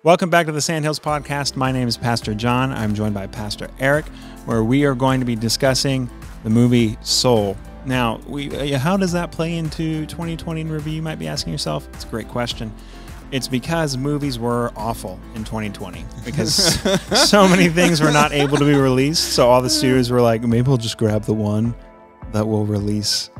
Welcome back to the Sandhills Podcast. My name is Pastor John. I'm joined by Pastor Eric, where we are going to be discussing the movie Soul. Now, how does that play into 2020 in review, you might be asking yourself? It's a great question. It's because movies were awful in 2020 because so many things were not able to be released. So all the studios were like, maybe we'll just grab the one that we'll release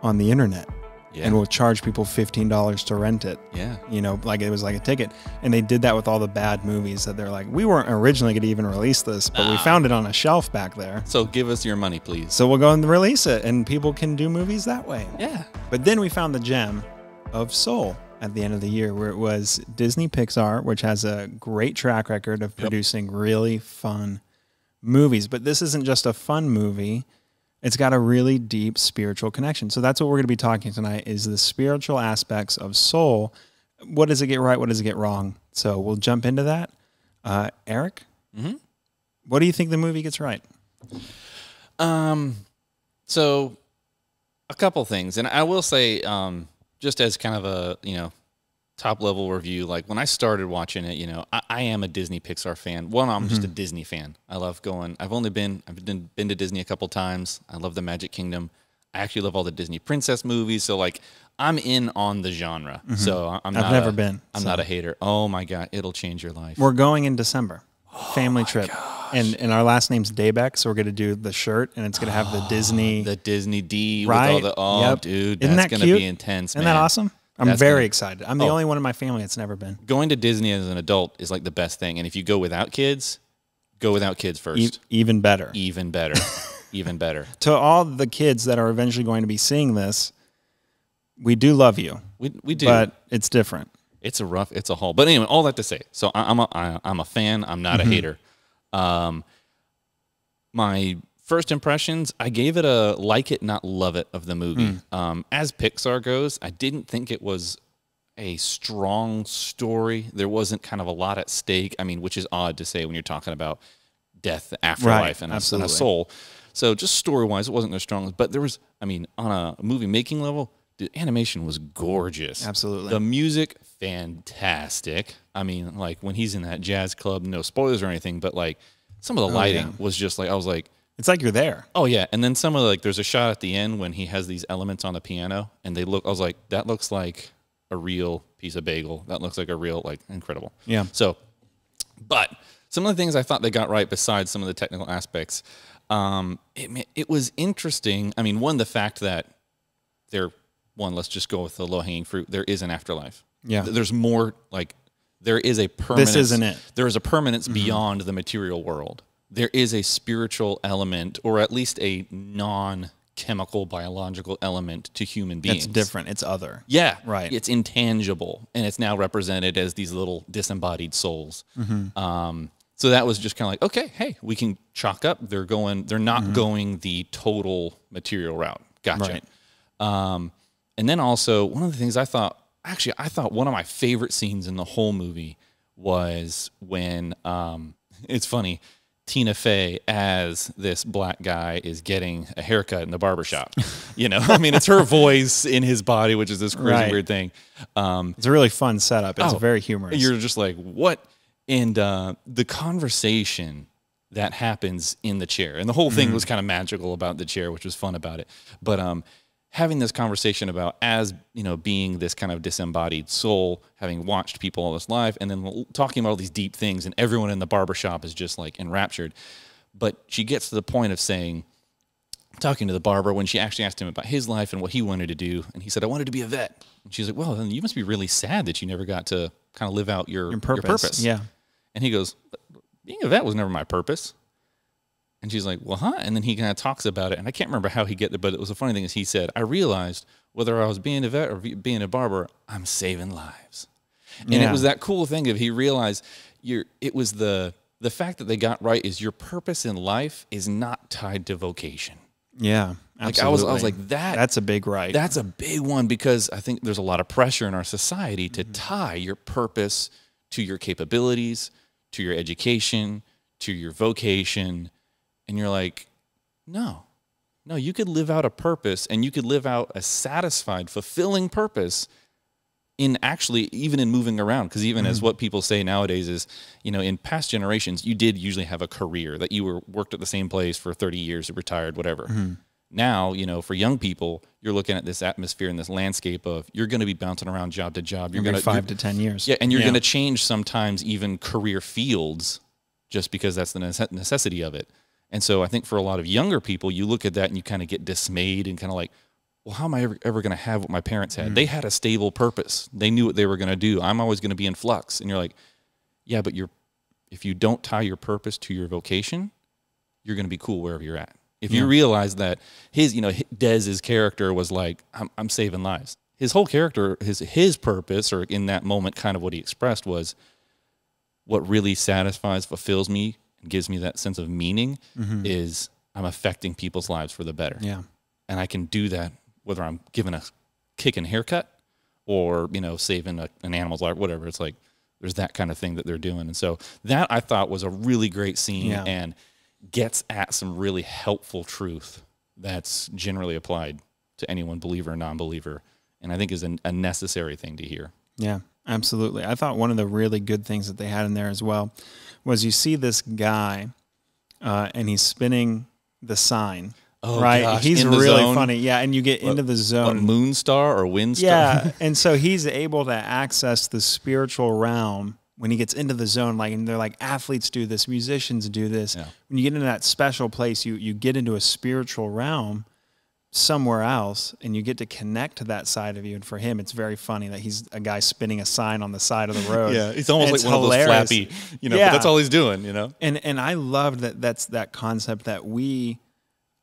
on the internet. Yeah. And we'll charge people $15 to rent it. Yeah. You know, like it was like a ticket. And they did that with all the bad movies that they're like, we weren't originally going to even release this, but we found it on a shelf back there. So give us your money, please. So we'll go and release it and people can do movies that way. Yeah. But then we found the gem of Soul at the end of the year, where it was Disney Pixar, which has a great track record of producing really fun movies. But this isn't just a fun movie. It's got a really deep spiritual connection. So that's what we're going to be talking tonight, is the spiritual aspects of Soul. What does it get right? What does it get wrong? So we'll jump into that. Eric, what do you think the movie gets right? So a couple things. And I will say, just as kind of a, top level review, like when I started watching it, I am a Disney Pixar fan. One, I'm just a Disney fan. I love going. I've been to Disney a couple times. I love the Magic Kingdom. I actually love all the Disney princess movies. So like I'm in on the genre. So I've never been. I'm not a hater. Oh my God, it'll change your life. We're going in December. Family trip. Gosh. And our last name's Daybeck, so we're going to do the shirt, and it's going to have the Disney D right? with all the dude, Isn't that's that going to be intense, man. Isn't that awesome? I'm very excited. I'm the only one in my family that's never been. Going to Disney as an adult is like the best thing. And if you go without kids first. Even better. Even better. Even better. To all the kids that are eventually going to be seeing this, we do love you. We do. But it's different. It's a haul. But anyway, all that to say. So I'm a fan. I'm not a hater. My first impressions, I gave it a like it, not love it of the movie. As Pixar goes, I didn't think it was a strong story. There wasn't kind of a lot at stake. I mean, which is odd to say when you're talking about death, afterlife, and a soul. So just story-wise, it wasn't their strongest. But there was, on a movie-making level, the animation was gorgeous. Absolutely. The music, fantastic. I mean, like when he's in that jazz club, no spoilers or anything, but like some of the lighting was just like, I was like, it's like you're there. Oh, yeah. And then some of like, there's a shot at the end when he has these elements on the piano and I was like, that looks like a real piece of bagel. That looks like a real, like, incredible. Yeah. So, but some of the things I thought they got right besides some of the technical aspects, it was interesting. I mean, one, the fact that let's just go with the low-hanging fruit. There is an afterlife. Yeah. There's more, like, there is a permanence. This isn't it. There is a permanence beyond the material world. There is a spiritual element, or at least a non-chemical, biological element to human beings. It's different. It's other. Yeah. Right. It's intangible, and it's now represented as these little disembodied souls. So that was just kind of like, okay, hey, we can chalk up. They're not going the total material route. Gotcha. Right. And then also, one of the things I thought one of my favorite scenes in the whole movie was when, it's funny, Tina Fey as this black guy is getting a haircut in the barbershop. It's her voice in his body, which is this crazy weird thing. It's a really fun setup. It's very humorous. You're just like, what? And the conversation that happens in the chair, and the whole thing was kind of magical about the chair, which was fun about it. But having this conversation about being this kind of disembodied soul, having watched people all this life, and then talking about all these deep things, and everyone in the barbershop is just like enraptured. But she gets to the point of talking to the barber when she actually asked him about his life and what he wanted to do. And he said, I wanted to be a vet. And she's like, well, then you must be really sad that you never got to kind of live out your purpose. Yeah. And he goes, being a vet was never my purpose. And she's like, well, huh? And then he kind of talks about it. And I can't remember how he get there, but it was a funny thing is he said, I realized whether I was being a vet or being a barber, I'm saving lives. And it was that cool thing of he realized it was the fact that they got right is your purpose in life is not tied to vocation. Yeah, absolutely. Like I was like, that's a big right. That's a big one because I think there's a lot of pressure in our society to tie your purpose to your capabilities, to your education, to your vocation. And you're like, no, you could live out a purpose and you could live out a satisfied, fulfilling purpose in actually even in moving around, because even as what people say nowadays is, in past generations, you did usually have a career that you worked at the same place for 30 years, or retired, whatever. Now, for young people, you're looking at this atmosphere and this landscape of you're going to be bouncing around job to job. You're going to 5 to 10 years. Yeah, and you're going to change sometimes even career fields just because that's the necessity of it. And so I think for a lot of younger people, you look at that and you kind of get dismayed and kind of like, well, how am I ever going to have what my parents had? They had a stable purpose. They knew what they were going to do. I'm always going to be in flux. And you're like, yeah, but if you don't tie your purpose to your vocation, you're going to be cool wherever you're at. If you realize that Dez's character was like, I'm saving lives. His whole character, his purpose, or in that moment, kind of what he expressed was, what really satisfies, fulfills me, and gives me that sense of meaning is I'm affecting people's lives for the better. Yeah. And I can do that whether I'm giving a kicking haircut or, saving an animal's life, whatever. It's like there's that kind of thing that they're doing. And so that I thought was a really great scene and gets at some really helpful truth that's generally applied to anyone, believer or non-believer, and I think is a necessary thing to hear. Yeah, absolutely. I thought one of the really good things that they had in there as well was you see this guy and he's spinning the sign. Oh, right? Gosh, he's in the really zone? funny. Yeah, and you get into the zone. What, Moonstar or Windstar? Yeah, and so he's able to access the spiritual realm when he gets into the zone. Like, and they're like, athletes do this, musicians do this. Yeah. When you get into that special place, you get into a spiritual realm somewhere else, and you get to connect to that side of you. And for him, it's very funny that he's a guy spinning a sign on the side of the road. Yeah, it's almost like one hilarious. Of those flappy, but that's all he's doing, And I love that's that concept that we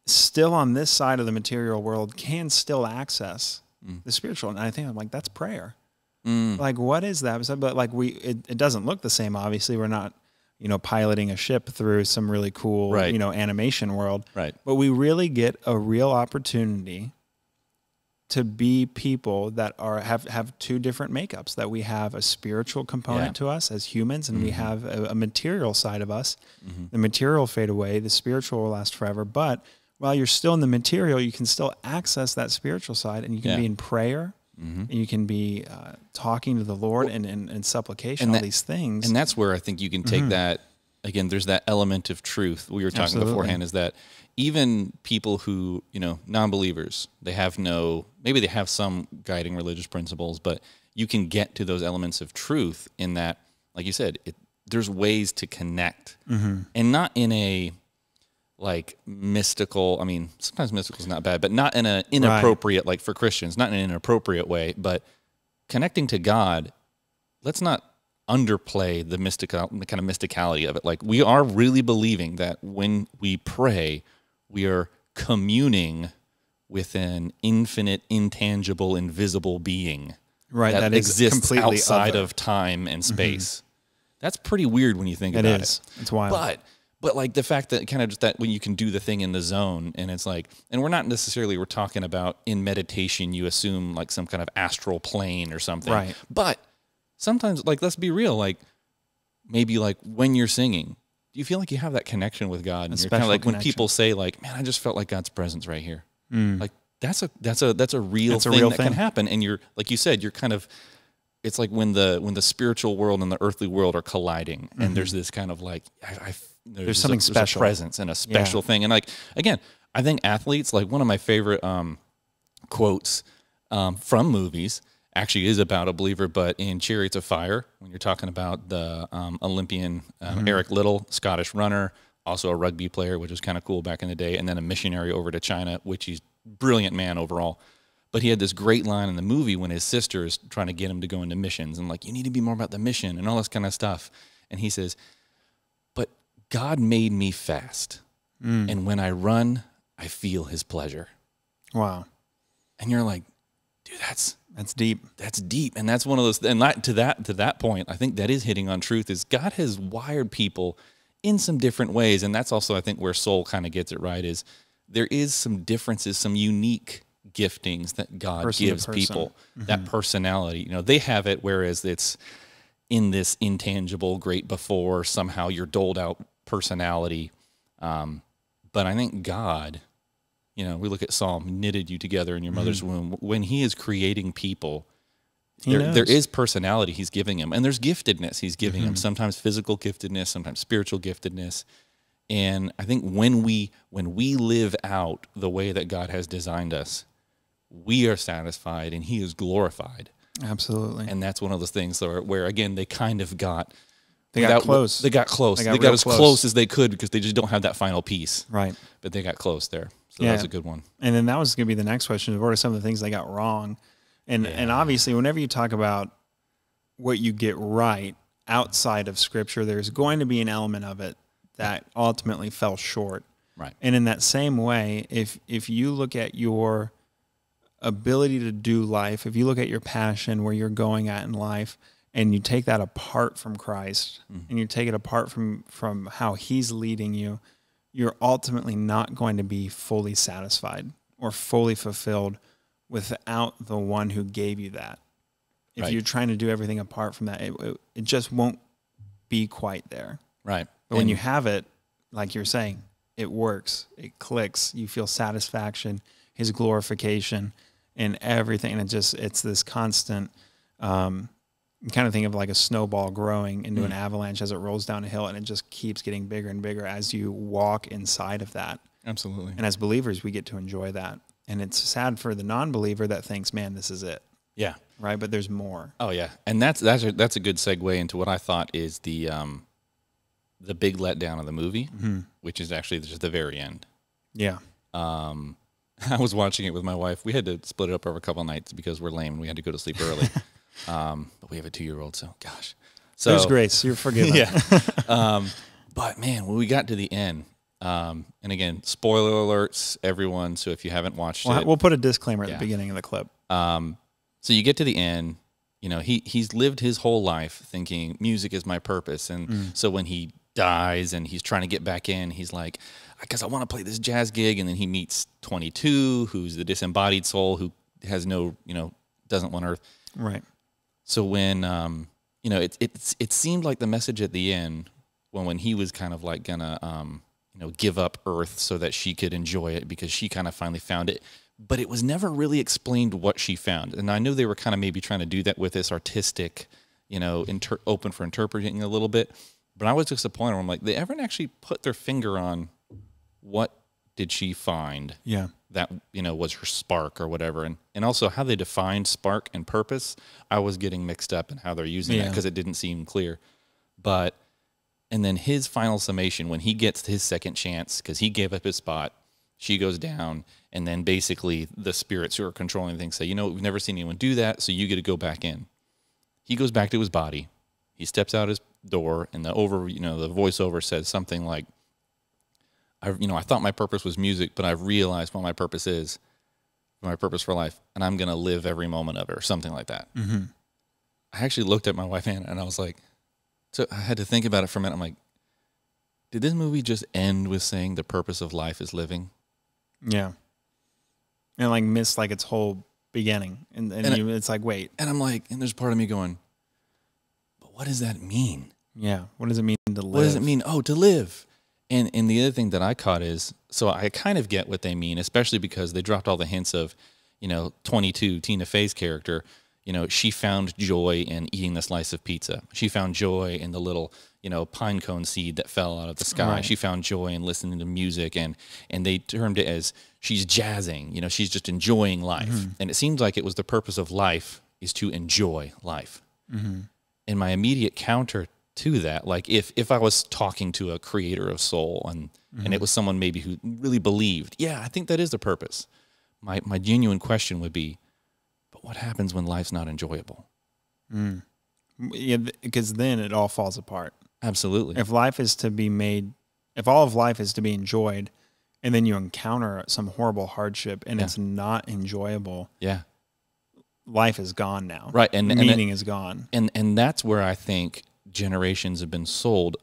still on this side of the material world can still access the spiritual. And I think I'm like, that's prayer. Like, what is that? But like it doesn't look the same. Obviously, we're not, piloting a ship through some really cool, animation world. Right. But we really get a real opportunity to be people that have two different makeups. That we have a spiritual component to us as humans, and we have a material side of us. The material fade away. The spiritual will last forever. But while you're still in the material, you can still access that spiritual side, and you can be in prayer, and you can be talking to the Lord and supplication, all these things. And that's where I think you can take that, again, there's that element of truth we were talking beforehand, is that even people who, non-believers, maybe they have some guiding religious principles, but you can get to those elements of truth in that, like you said, there's ways to connect, and not in a, like, mystical, sometimes mystical is not bad, but not in an inappropriate, like for Christians, not in an inappropriate way, but connecting to God, let's not underplay the kind of mysticality of it. Like, we are really believing that when we pray, we are communing with an infinite, intangible, invisible being that exists outside of time and space. That's pretty weird when you think about it. It is. It's wild. But like the fact that kind of just that when you can do the thing in the zone, and it's like, and we're talking about in meditation, you assume like some kind of astral plane or something. Right. But sometimes, like, let's be real, like maybe like when you're singing, do you feel like you have that connection with God? And you're kind of like, when people say like, man, I just felt like God's presence right here. Like that's a real thing that can happen. And you're, like you said, you're kind of, it's like when the spiritual world and the earthly world are colliding, and there's this kind of like, there's something special, there's a presence and a special thing. And like, again, I think athletes, like one of my favorite quotes from movies actually is about a believer, but in Chariots of Fire, when you're talking about the Olympian Erich Little, Scottish runner, also a rugby player, which was kind of cool back in the day, and then a missionary over to China, which he's brilliant man overall. But he had this great line in the movie when his sister is trying to get him to go into missions, and like, you need to be more about the mission and all this kind of stuff. And he says, but God made me fast. And when I run, I feel his pleasure. Wow. And you're like, dude, that's deep. That's deep. And that's one of those, and to that point, I think that is hitting on truth, is God has wired people in some different ways. And that's also, I think, where Soul kind of gets it right, is there is some differences, some unique giftings that God gives people, that personality. They have it, whereas it's in this intangible, great before, somehow you're doled out personality. But I think God, we look at Psalm, knitted you together in your mother's womb. When he is creating people, There is personality he's giving him, and there's giftedness he's giving him. Sometimes physical giftedness, sometimes spiritual giftedness. And I think when we live out the way that God has designed us, we are satisfied and he is glorified. Absolutely. And that's one of those things where again, they kind of got... They got close. They got close. They got as close as they could because they just don't have that final piece. Right. But they got close there. So that's a good one. And then that was going to be the next question. What are some of the things they got wrong? And obviously, whenever you talk about what you get right outside of Scripture, there's going to be an element of it that ultimately fell short. Right. And in that same way, if you look at your ability to do life, if you look at your passion, where you're going at in life, and you take that apart from Christ, and you take it apart from how he's leading you, you're ultimately not going to be fully satisfied or fully fulfilled without the one who gave you that. If you're trying to do everything apart from that, it just won't be quite there. Right. But when you have it, like you're saying, it works, it clicks, you feel satisfaction, his glorification, and everything. And it's this constant, kind of think of like a snowball growing into an avalanche as it rolls down a hill, and it just keeps getting bigger and bigger as you walk inside of that. Absolutely. And as believers, we get to enjoy that. And it's sad for the non-believer that thinks, man, this is it. Yeah. Right? But there's more. Oh, yeah. And that's a good segue into what I thought is the big letdown of the movie, which is actually just the very end. Yeah. I was watching it with my wife. We had to split it up over a couple of nights because we're lame and we had to go to sleep early. But we have a 2-year-old, so gosh. So there's grace. You're forgiven. Yeah. But man, when we got to the end, and again, spoiler alerts, everyone. So if you haven't watched it, we'll put a disclaimer at the beginning of the clip. So you get to the end, you know, he's lived his whole life thinking music is my purpose. And so when he dies and he's trying to get back in, he's like, because I want to play this jazz gig. And then he meets 22, who's the disembodied soul who has no, doesn't want Earth. Right. So when, it seemed like the message at the end, when he was kind of like gonna, give up Earth so that she could enjoy it because she kind of finally found it. But it was never really explained what she found. And I knew they were kind of maybe trying to do that with this artistic, open for interpreting a little bit. But I was disappointed. I'm like, they ever actually put their finger on what did she find? Yeah. That, was her spark or whatever. And also how they defined spark and purpose, I was getting mixed up in how they're using that because it didn't seem clear. And then his final summation, when he gets his second chance, because he gave up his spot, she goes down, and then basically the spirits who are controlling things say, we've never seen anyone do that, so you get to go back in. He goes back to his body. He steps out his door, and the voiceover says something like, I thought my purpose was music, but I've realized what my purpose is, my purpose for life, and I'm going to live every moment of it, or something like that. Mm-hmm. I actually looked at my wife, Anna, and I was like, so I had to think about it for a minute. I'm like, did this movie just end with saying the purpose of life is living? Yeah. And miss its whole beginning. And it's like, wait. And I'm like, and there's part of me going, but what does that mean? Yeah. What does it mean to live? What does it mean? Oh, to live. And the other thing that I caught is, so I kind of get what they mean, especially because they dropped all the hints of, 22, Tina Fey's character, she found joy in eating the slice of pizza. She found joy in the little, pine cone seed that fell out of the sky. Right. She found joy in listening to music, and they termed it as she's jazzing. She's just enjoying life. Mm-hmm. And it seems like it was the purpose of life is to enjoy life. Mm-hmm. And my immediate counter to that, if I was talking to a creator of soul and it was someone maybe who really believed, I think that is the purpose. My genuine question would be, but what happens when life's not enjoyable? Yeah, because then it all falls apart. Absolutely. If all of life is to be enjoyed, and then you encounter some horrible hardship and it's not enjoyable, life is gone now. Right, and meaning is gone. And that's where I think generations have been sold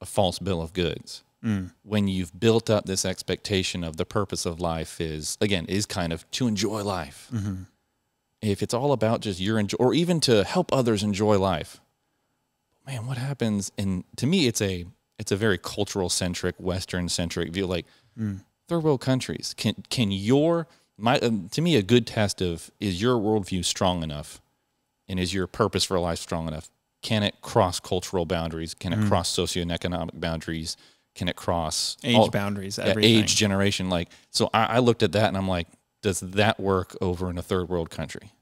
a false bill of goods. When you've built up this expectation of the purpose of life is kind of to enjoy life. Mm-hmm. If it's all about just or even to help others enjoy life, man, what happens? And to me, it's a very cultural centric, Western centric view. Third world countries, to me, a good test of is your worldview strong enough And is your purpose for life strong enough? Can it cross cultural boundaries? Can it cross socioeconomic boundaries? Can it cross age boundaries? Everything. Age, generation. Like, so I looked at that and I'm like, does that work over in a third world country?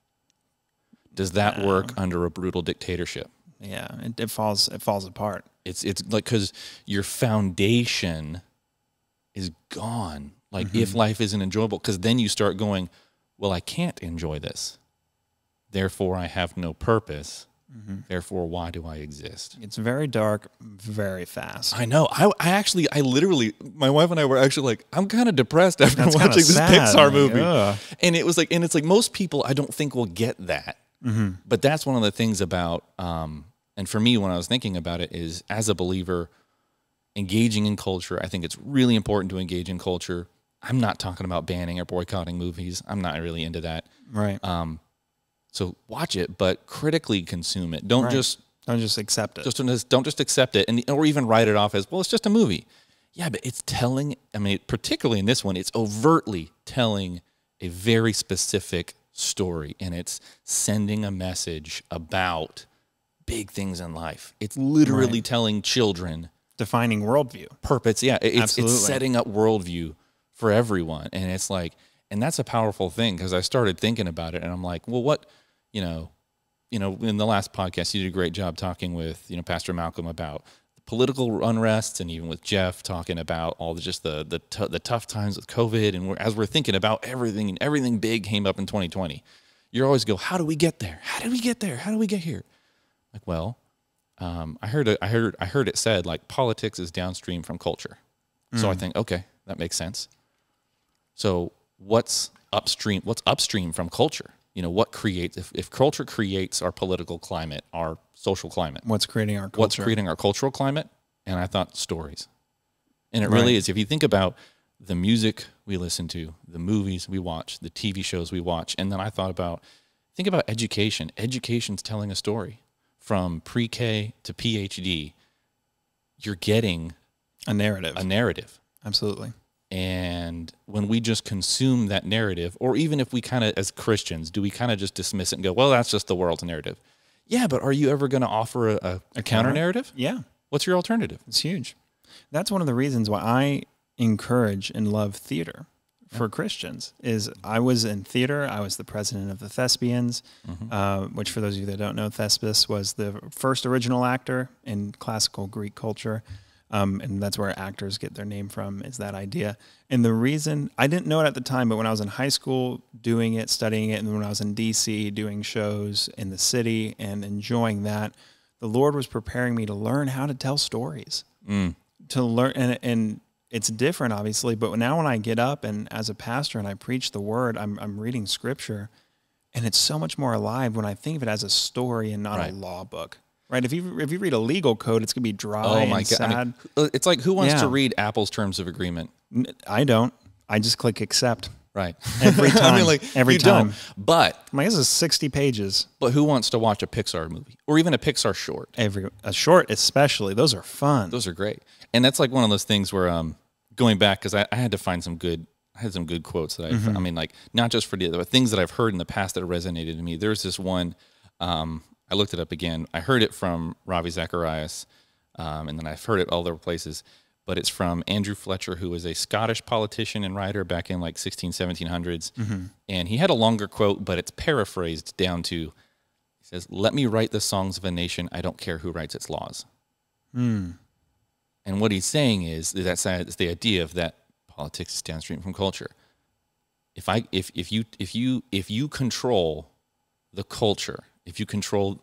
Does that work under a brutal dictatorship? Yeah, it falls apart. It's like, because your foundation is gone. Like, if life isn't enjoyable, because then you start going, well, I can't enjoy this. Therefore, I have no purpose. Therefore, why do I exist? It's very dark, very fast. I know. I literally, my wife and I were actually like, I'm kind of depressed after watching this Pixar movie. And it was like, and it's like, most people I don't think will get that. But that's one of the things about, and for me, when I was thinking about it, is as a believer, engaging in culture, I think it's really important to engage in culture. I'm not talking about banning or boycotting movies. I'm not really into that. Right. So watch it, but critically consume it. Don't just accept it. Don't just accept it, or even write it off as, well, it's just a movie. Yeah, but it's telling. I mean, particularly in this one, it's overtly telling a very specific story, and it's sending a message about big things in life. It's literally telling children, defining worldview, purpose. Yeah, it's setting up worldview for everyone, and it's like, and that's a powerful thing, because I started thinking about it, and I'm like, well, what, you know, in the last podcast, you did a great job talking with, Pastor Malcolm about political unrests, and even with Jeff talking about all the tough times with COVID, and as we're thinking about everything, and everything big came up in 2020, you always go, how do we get there? How did we get there? How do we get here? Like, well, I heard it said, like, politics is downstream from culture. So I think, okay, that makes sense. So what's upstream from culture? What creates, if culture creates our political climate, our social climate, what's creating our culture? What's creating our cultural climate? And I thought stories. And it really is. If you think about the music we listen to, the movies we watch, the TV shows we watch, and then I think about education. Education's telling a story. From pre-K to PhD, you're getting a narrative. Absolutely. And when we just consume that narrative, or even if we kind of, as Christians, do we kind of just dismiss it and go, well, that's just the world's narrative? Yeah, but are you ever going to offer a counter narrative? Yeah. What's your alternative? It's huge. That's one of the reasons why I encourage and love theater for Christians. Is I was in theater. I was the president of the Thespians, which, for those of you that don't know, Thespis was the first original actor in classical Greek culture. And that's where actors get their name from, is that idea. And the reason, I didn't know it at the time, but when I was in high school doing it, studying it, and when I was in DC doing shows in the city and enjoying that, the Lord was preparing me to learn how to tell stories. To learn, and it's different, obviously, but now when I get up and as a pastor and I preach the word, I'm reading scripture, and it's so much more alive when I think of it as a story and not a law book. Right, if you read a legal code, it's gonna be dry and sad. I mean, it's like, who wants to read Apple's terms of agreement? I don't. I just click accept. Right. Every time. I mean, like, every time. Don't. But this is 60 pages. But who wants to watch a Pixar movie or even a Pixar short? A short, especially. Those are fun. Those are great. And that's like one of those things where going back, because I had to find some good. I had some good quotes that I mean, like, not just for the things that I've heard in the past that have resonated to me. There's this one. I looked it up again. I heard it from Ravi Zacharias, and then I've heard it all other places. But it's from Andrew Fletcher, who was a Scottish politician and writer back in like 1700s. And he had a longer quote, but it's paraphrased down to, he says, "Let me write the songs of a nation. I don't care who writes its laws." And what he's saying is it's the idea of that politics is downstream from culture. If you control the culture, if you control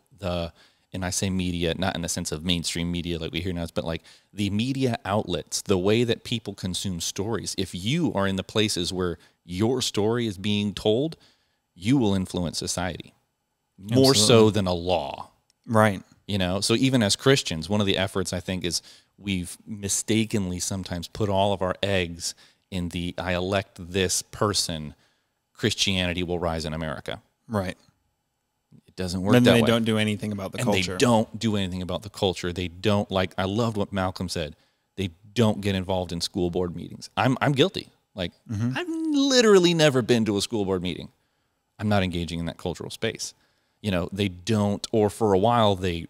and I say media, not in the sense of mainstream media like we hear now, but like the media outlets, the way that people consume stories, if you are in the places where your story is being told, you will influence society more so than a law. Right. So even as Christians, one of the efforts I think is we've mistakenly sometimes put all of our eggs in the I elect this person, Christianity will rise in America. Right. Doesn't work that way. They don't do anything about the culture. They don't do anything about the culture. They don't, like, I loved what Malcolm said. They don't get involved in school board meetings. I'm guilty. Like, I've literally never been to a school board meeting. I'm not engaging in that cultural space. they don't, or for a while they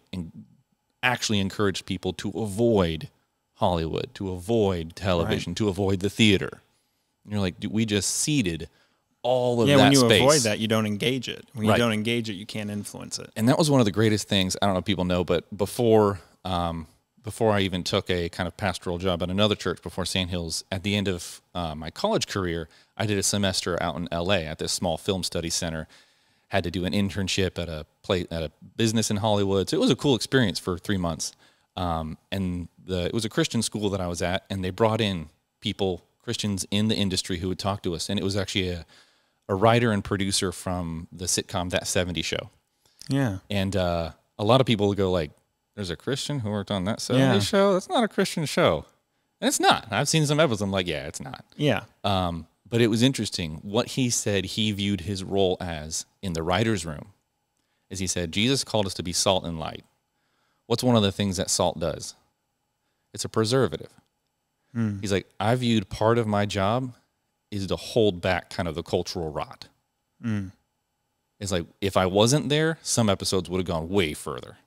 actually encouraged people to avoid Hollywood, to avoid television, to avoid the theater. And you're like, we just ceded all of that space. Yeah, when you avoid that, you don't engage it. When you don't engage it, you can't influence it. And that was one of the greatest things. I don't know if people know, but before I even took a kind of pastoral job at another church before Sandhills, at the end of my college career, I did a semester out in L.A. at this small film study center. Had to do an internship at a business in Hollywood. So it was a cool experience for 3 months. It was a Christian school that I was at, and they brought in people, Christians in the industry, who would talk to us. And it was actually a writer and producer from the sitcom That 70s Show. Yeah. And a lot of people would go like, there's a Christian who worked on That 70s Show? That's not a Christian show. And it's not. I've seen some episodes. I'm like, yeah, it's not. Yeah. But it was interesting. What he said he viewed his role as in the writer's room is he said, Jesus called us to be salt and light. What's one of the things that salt does? It's a preservative. He's like, I viewed part of my job is to hold back kind of the cultural rot. It's like, if I wasn't there, some episodes would have gone way further.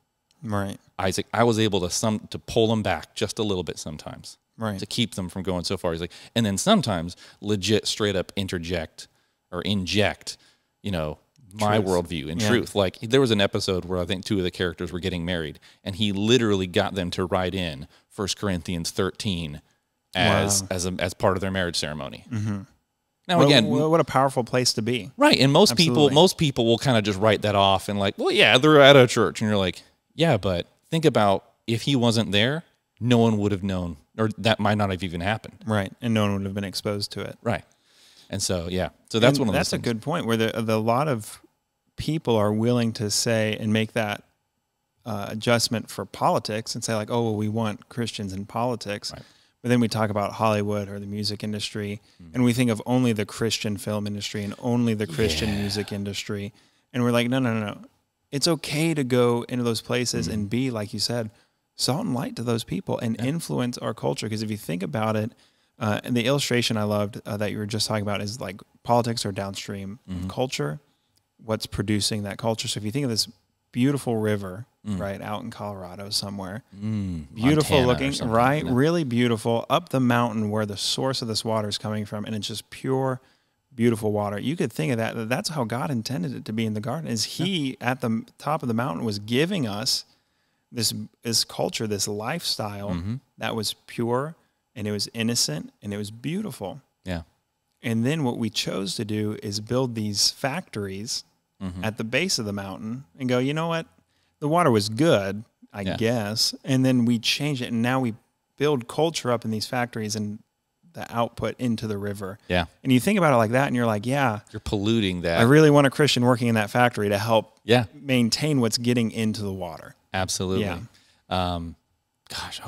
Right. Isaac, I was able to pull them back just a little bit sometimes. Right. To keep them from going so far. He's like, and then sometimes legit straight up inject, my worldview and truth. Like there was an episode where I think 2 of the characters were getting married, and he literally got them to write in 1 Corinthians 13 as part of their marriage ceremony. Now again, what a powerful place to be. Right. And most people will kind of just write that off and like, well, yeah, they're at a church. And you're like, yeah, but think about if he wasn't there, no one would have known, or that might not have even happened. Right. And no one would have been exposed to it. Right. And so, yeah. So that's one of those That's a good point where a lot of people are willing to say and make that adjustment for politics and say like, oh, well, we want Christians in politics. Right. But then we talk about Hollywood or the music industry, and we think of only the Christian film industry and only the Christian music industry. And we're like, no. It's okay to go into those places and be, like you said, salt and light to those people and influence our culture. Because if you think about it, and the illustration I loved that you were just talking about is like politics or downstream culture, what's producing that culture. So if you think of this beautiful river, right, out in Colorado somewhere, beautiful Montana looking, right, really beautiful, up the mountain where the source of this water is coming from, and it's just pure, beautiful water. You could think of that. That's how God intended it to be in the garden, is he at the top of the mountain was giving us this culture, this lifestyle that was pure, and it was innocent, and it was beautiful. Yeah. And then what we chose to do is build these factories at the base of the mountain and go, you know what? The water was good, I guess. And then we changed it, and now we build culture up in these factories and the output into the river. Yeah. And you think about it like that, and you're like, yeah. You're polluting that. I really want a Christian working in that factory to help maintain what's getting into the water. Absolutely. Yeah.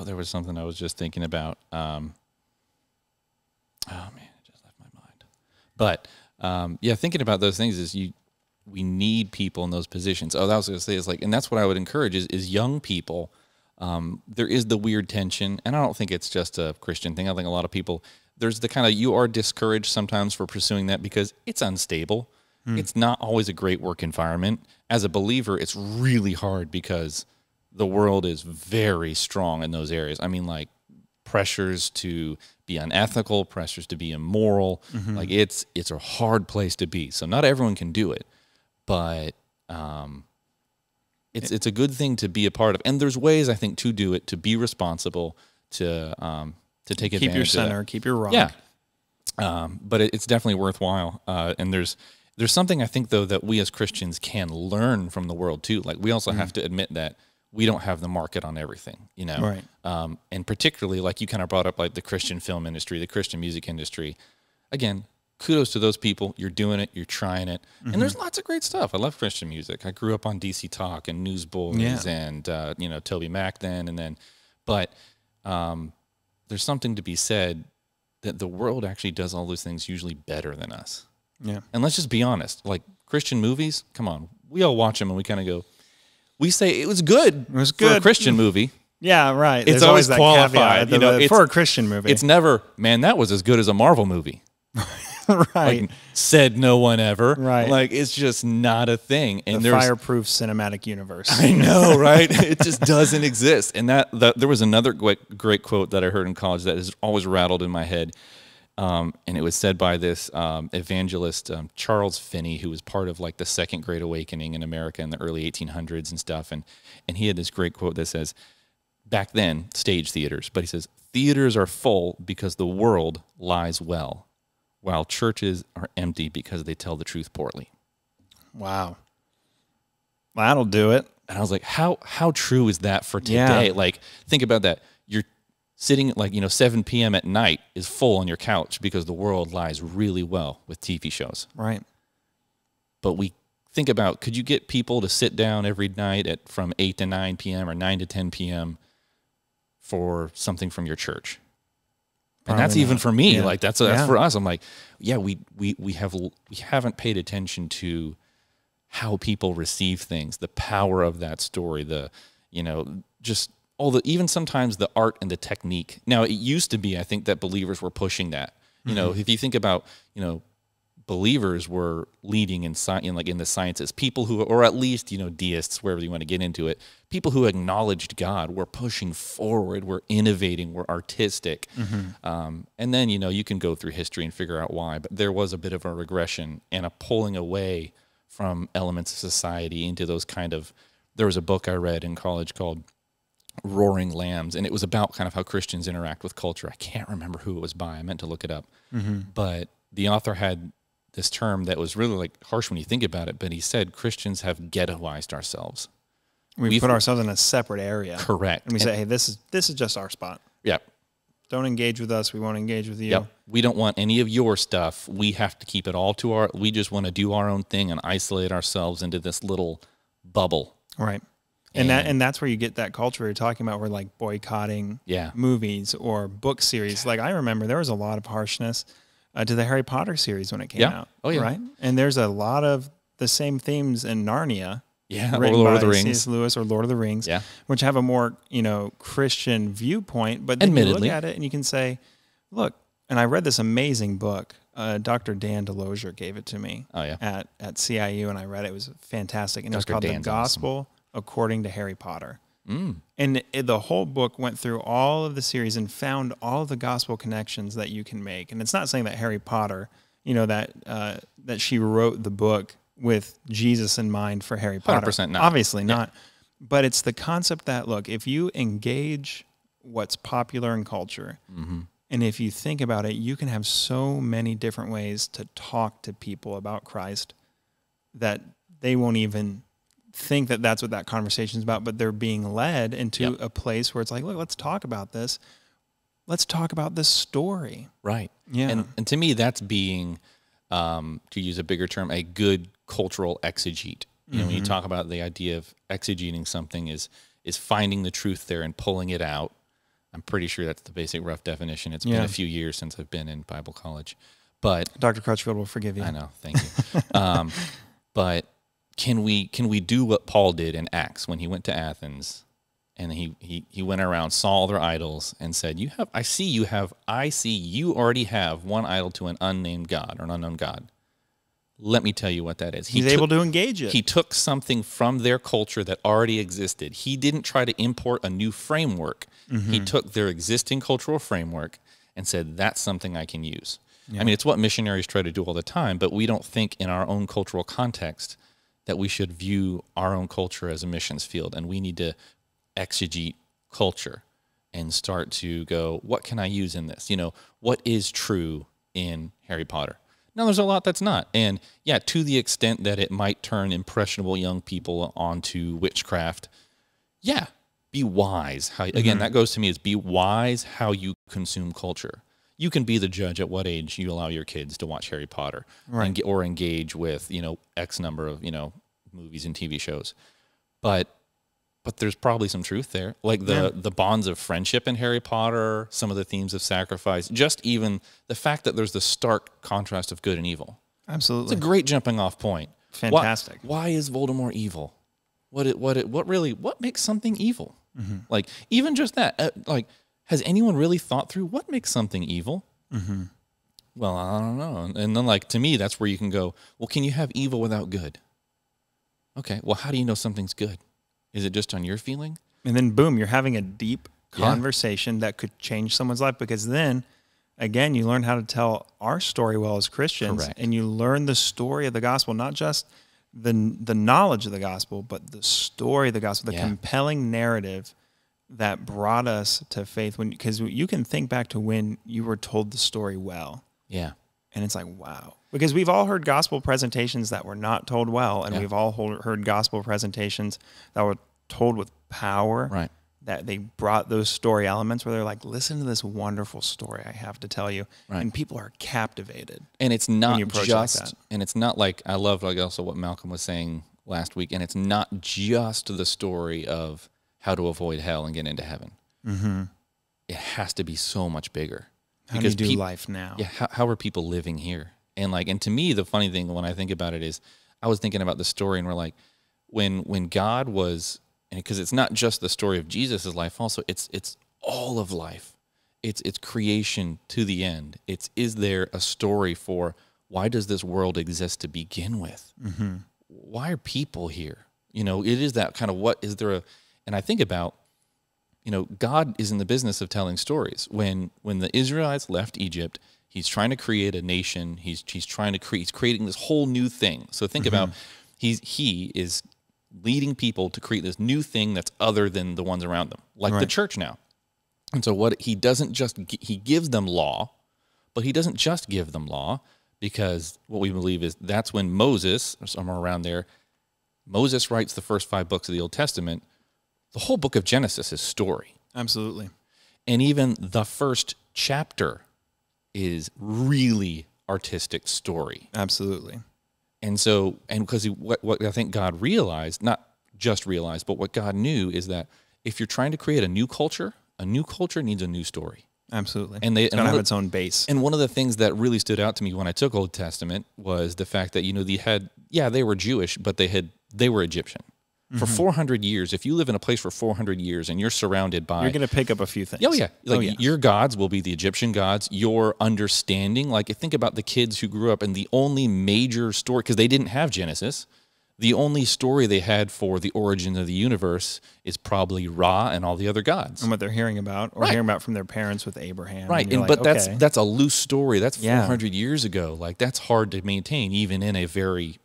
There was something I was just thinking about. Oh, man, it just left my mind. But, thinking about those things is we need people in those positions. Oh, that was going to say is like, and that's what I would encourage is young people. There is the weird tension, and I don't think it's just a Christian thing. I think a lot of people, there's the kind of, you are discouraged sometimes for pursuing that because it's unstable. It's not always a great work environment. As a believer, it's really hard because the world is very strong in those areas. I mean, like pressures to be unethical, pressures to be immoral. Like it's a hard place to be. So not everyone can do it. But it's a good thing to be a part of, and there's ways I think to do it, to be responsible, to take advantage. Keep your center, keep your rock. Yeah, but it's definitely worthwhile. And there's something I think though that we as Christians can learn from the world too. Like we also have to admit that we don't have the market on everything, you know. Right. And particularly like you kind of brought up like the Christian film industry, the Christian music industry. Again, kudos to those people. You're doing it. You're trying it. And there's lots of great stuff. I love Christian music. I grew up on DC Talk and Newsboys and, Toby Mac then. But there's something to be said that the world actually does all those things usually better than us. Yeah. And let's just be honest. Like Christian movies, come on. We all watch them and we kind of go, we say it was good. It was good for a Christian movie. Yeah, right. It's always that qualified. Caveat, for a Christian movie. It's never, man, that was as good as a Marvel movie. Right. Like, said no one ever. Right. Like, it's just not a thing. And The fireproof cinematic universe. I know, right? It just doesn't exist. And that there was another great quote that I heard in college that has always rattled in my head. And it was said by this evangelist, Charles Finney, who was part of like the Second Great Awakening in America in the early 1800s and stuff. And he had this great quote that says, back then, stage theaters, but he says, theaters are full because the world lies well, while churches are empty because they tell the truth poorly. Wow. That'll do it. And I was like, how true is that for today? Yeah. Like, think about that. You're sitting like, 7 p.m. at night is full on your couch because the world lies really well with TV shows. Right. But we think about, could you get people to sit down every night from 8 to 9 p.m. or 9 to 10 p.m. for something from your church? And that's even for me. Yeah. Like that's for us. I'm like, yeah, we haven't paid attention to how people receive things, the power of that story, just all the, even sometimes the art and the technique. Now, it used to be, I think, that believers were pushing that. If you think about, believers were leading in the sciences, people who, or at least, deists, wherever you want to get into it, people who acknowledged God were pushing forward, were innovating, were artistic. And then, you can go through history and figure out why, but there was a bit of a regression and a pulling away from elements of society into those there was a book I read in college called Roaring Lambs, and it was about kind of how Christians interact with culture. I can't remember who it was by. I meant to look it up. But the author had this term that was really like harsh when you think about it, but he said Christians have ghettoized ourselves. We've put ourselves in a separate area. Correct. And we say, hey, this is just our spot. Yep. Don't engage with us. We won't engage with you. Yep. We don't want any of your stuff. We have to keep it all we just want to do our own thing and isolate ourselves into this little bubble. Right. And that's where you get that culture you're talking about. We're like boycotting movies or book series. Like I remember there was a lot of harshness to the Harry Potter series when it came out. Oh yeah. Right. And there's a lot of the same themes in Narnia. Yeah. Or Lord of the Rings. C.S. Lewis or Lord of the Rings. Yeah. Which have a more, Christian viewpoint. But then you look at it and you can say, look, and I read this amazing book. Dr. Dan Delosier gave it to me at CIU, and I read it. It was fantastic. And it was called The Gospel According to Harry Potter. And the whole book went through all of the series and found all of the gospel connections that you can make. And it's not saying that Harry Potter, that she wrote the book with Jesus in mind for Harry Potter. 100% not. Obviously not. But it's the concept that, look, if you engage what's popular in culture, and if you think about it, you can have so many different ways to talk to people about Christ that they won't even think that that's what that conversation is about, but they're being led into a place where it's like, look, let's talk about this. Let's talk about this story. Right. Yeah. And to me, that's being, to use a bigger term, a good cultural exegete. When you talk about the idea of exegeting something is finding the truth there and pulling it out. I'm pretty sure that's the basic rough definition. It's been a few years since I've been in Bible college, but Dr. Crutchfield will forgive you. I know. Thank you. But can we do what Paul did in Acts when he went to Athens and he went around, saw all their idols and said, I see you already have one idol to an unnamed God or an unknown God. Let me tell you what that is. He's able to engage it. He took something from their culture that already existed. He didn't try to import a new framework. He took their existing cultural framework and said, that's something I can use. Yeah. I mean, it's what missionaries try to do all the time, but we don't think in our own cultural context that we should view our own culture as a missions field, and we need to exegete culture and start to go, what can I use in this? What is true in Harry Potter? Now, there's a lot that's not. And yeah, to the extent that it might turn impressionable young people onto witchcraft, yeah, be wise. Again, that goes to me as be wise how you consume culture. You can be the judge at what age you allow your kids to watch Harry Potter or engage with, X number of, movies and TV shows. But there's probably some truth there. Like the bonds of friendship in Harry Potter, some of the themes of sacrifice, just even the fact that there's the stark contrast of good and evil. Absolutely. It's a great jumping off point. Fantastic. Why is Voldemort evil? What makes something evil? Like, even just that, has anyone really thought through what makes something evil? Well, I don't know. And then, like, to me, that's where you can go, well, can you have evil without good? Okay, well, how do you know something's good? Is it just on your feeling? And then, boom, you're having a deep conversation that could change someone's life, because then, again, you learn how to tell our story well as Christians. Correct. And you learn the story of the gospel, not just the knowledge of the gospel, but the story of the gospel, the compelling narrative that brought us to faith. Because you can think back to when you were told the story well. Yeah. And it's like, wow. Because we've all heard gospel presentations that were not told well, and we've all heard gospel presentations that were told with power. Right. That they brought those story elements where they're like, listen to this wonderful story I have to tell you. Right. And people are captivated. And it's not just, like and it's not like, I love like also what Malcolm was saying last week, and it's not just the story of how to avoid hell and get into heaven. Mm-hmm. It has to be so much bigger. How do you do life now? Yeah, how are people living here? And to me, the funny thing when I think about it is, I was thinking about the story, and we're like, when God was, because it's not just the story of Jesus' life, also it's all of life. It's creation to the end. Is there a story for why does this world exist to begin with? Mm-hmm. Why are people here? It is that kind of and I think about, God is in the business of telling stories. When the Israelites left Egypt, he's trying to create a nation. He's creating this whole new thing. So think about, he is leading people to create this new thing that's other than the ones around them, like the church now. And so what he gives them law, but he doesn't just give them law, because what we believe is that's when Moses, or somewhere around there, Moses writes the first 5 books of the Old Testament. The whole book of Genesis is story. Absolutely. And even the first chapter is really artistic story. Absolutely. And so, because what I think God realized, not just realized, but what God knew is that if you're trying to create a new culture needs a new story. Absolutely. And it's gotta have its own base. And one of the things that really stood out to me when I took Old Testament was the fact that, they were Jewish, but they were Egyptian. For 400 years, if you live in a place for 400 years and you're surrounded by... You're going to pick up a few things. Oh, yeah. Your gods will be the Egyptian gods. Your understanding, think about the kids who grew up in the only major story, because they didn't have Genesis. The only story they had for the origin of the universe is probably Ra and all the other gods. And what they're hearing about, or hearing about from their parents with Abraham. Right, but that's a loose story. That's 400 years ago. That's hard to maintain, even in a very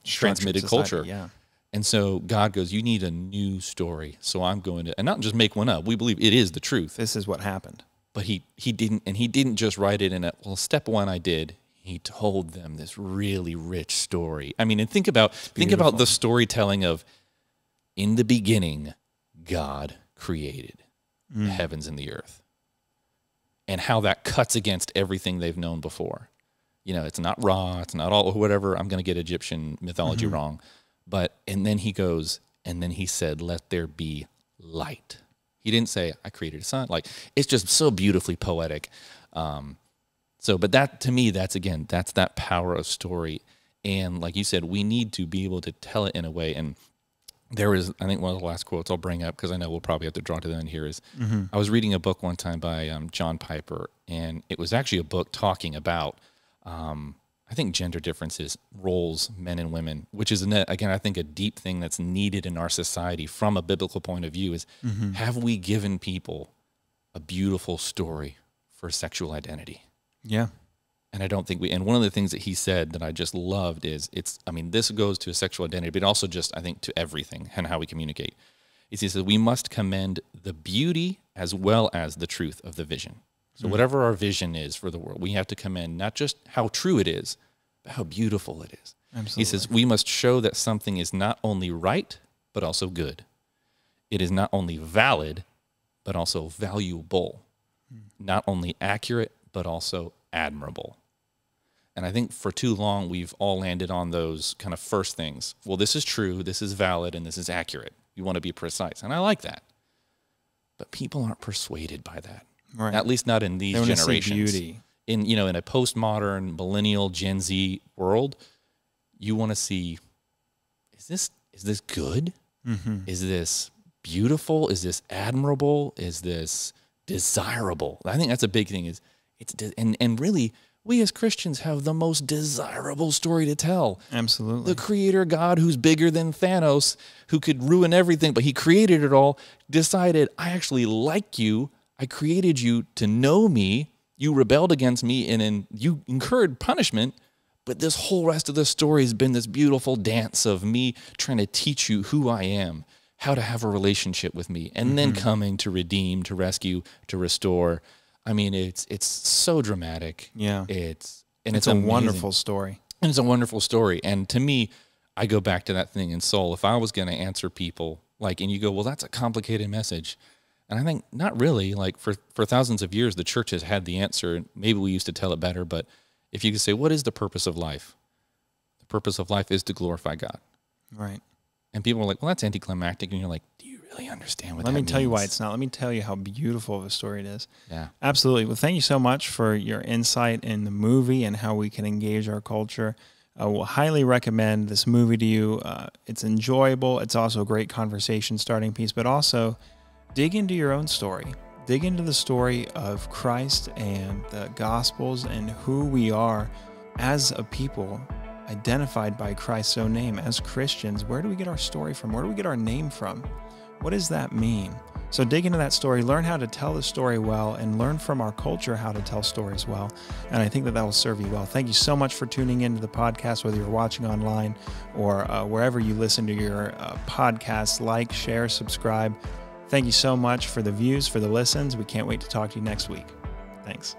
transmitted culture. Yeah. And so God goes, you need a new story. So I'm going to, and not just make one up. We believe it is the truth. This is what happened. But he didn't just write it in step one I did. He told them this really rich story. I mean, and think about the storytelling of, in the beginning, God created the heavens and the earth. And how that cuts against everything they've known before. It's not Ra, it's not all, whatever. I'm going to get Egyptian mythology wrong. And then he goes, and then he said, let there be light. He didn't say, I created a sun. It's just so beautifully poetic. But that, to me, that's that power of story. And like you said, we need to be able to tell it in a way. And there is, I think one of the last quotes I'll bring up, because I know we'll probably have to draw to the end here, is I was reading a book one time by John Piper, and it was actually a book talking about I think gender differences, roles, men and women, which is, again, I think a deep thing that's needed in our society from a biblical point of view is, have we given people a beautiful story for sexual identity? Yeah. And I don't think and one of the things that he said that I just loved is, this goes to a sexual identity, but also just, I think, to everything and how we communicate. He says, we must commend the beauty as well as the truth of the vision. So whatever our vision is for the world, we have to commend not just how true it is, but how beautiful it is. Absolutely. He says, we must show that something is not only right, but also good. It is not only valid, but also valuable. Not only accurate, but also admirable. And I think for too long, we've all landed on those kind of first things. Well, this is true, this is valid, and this is accurate. You want to be precise. And I like that. But people aren't persuaded by that. Right. At least not in these generations. Beauty. In a postmodern, millennial, Gen Z world, you want to see, is this good? Is this beautiful? Is this admirable? Is this desirable? I think that's a big thing. And really, we as Christians have the most desirable story to tell. Absolutely. The creator God who's bigger than Thanos, who could ruin everything, but he created it all, decided, I actually like you. I created you to know me. You rebelled against me and you incurred punishment. But this whole rest of the story has been this beautiful dance of me trying to teach you who I am, how to have a relationship with me, and then coming to redeem, to rescue, to restore. I mean, it's so dramatic. Yeah. It's a wonderful story. And it's a wonderful story. And to me, I go back to that thing in Soul. If I was going to answer people, like, and you go, well, that's a complicated message. And I think not really. Like for thousands of years, the church has had the answer. Maybe we used to tell it better. But if you could say, what is the purpose of life? The purpose of life is to glorify God. Right. And people are like, well, that's anticlimactic. And you're like, do you really understand what that means? Let me tell you why it's not. Let me tell you how beautiful of a story it is. Yeah. Absolutely. Well, thank you so much for your insight in the movie and how we can engage our culture. I will highly recommend this movie to you. It's enjoyable. It's also a great conversation starting piece, but also dig into your own story. Dig into the story of Christ and the Gospels and who we are as a people identified by Christ's own name as Christians. Where do we get our story from? Where do we get our name from? What does that mean? So dig into that story, learn how to tell the story well, and learn from our culture how to tell stories well. And I think that will serve you well. Thank you so much for tuning into the podcast, whether you're watching online or wherever you listen to your podcasts. Like, share, subscribe. Thank you so much for the views, for the listens. We can't wait to talk to you next week. Thanks.